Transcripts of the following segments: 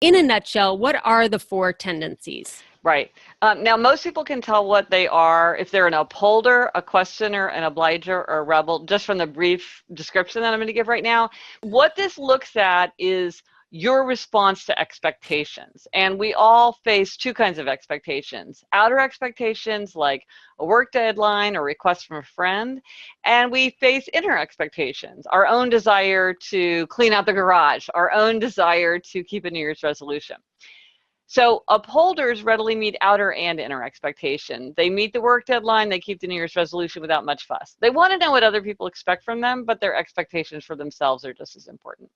In a nutshell, what are the four tendencies? Right. Now, most people can tell what they are if they're an upholder, a questioner, an obliger, or a rebel, just from the brief description that I'm going to give right now. What this looks at is your response to expectations. And we all face two kinds of expectations: outer expectations, like a work deadline or request from a friend, and we face inner expectations, our own desire to clean out the garage, our own desire to keep a New Year's resolution. So upholders readily meet outer and inner expectation. They meet the work deadline, they keep the New Year's resolution without much fuss. They want to know what other people expect from them, but their expectations for themselves are just as important.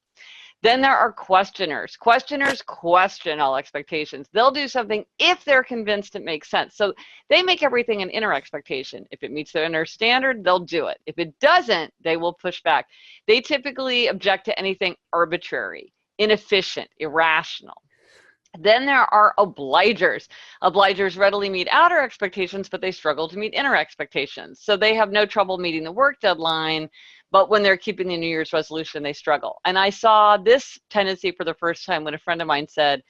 Then there are questioners. Questioners question all expectations. They'll do something if they're convinced it makes sense. So they make everything an inner expectation. If it meets their inner standard, they'll do it. If it doesn't, they will push back. They typically object to anything arbitrary, inefficient, irrational. Then there are obligers. Obligers readily meet outer expectations, but they struggle to meet inner expectations. So they have no trouble meeting the work deadline, but when they're keeping the New Year's resolution, they struggle. And I saw this tendency for the first time when a friend of mine said,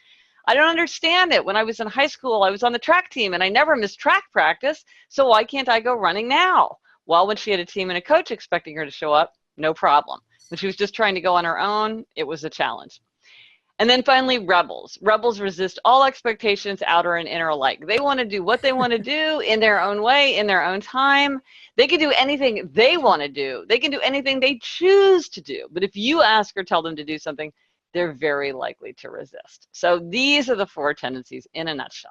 I don't understand it. When I was in high school, I was on the track team and I never missed track practice, so why can't I go running now? Well, when she had a team and a coach expecting her to show up, no problem. When she was just trying to go on her own, it was a challenge. And then finally, rebels. Rebels resist all expectations, outer and inner alike. They want to do what they want to do in their own way, in their own time. They can do anything they want to do. They can do anything they choose to do. But if you ask or tell them to do something, they're very likely to resist. So these are the four tendencies in a nutshell.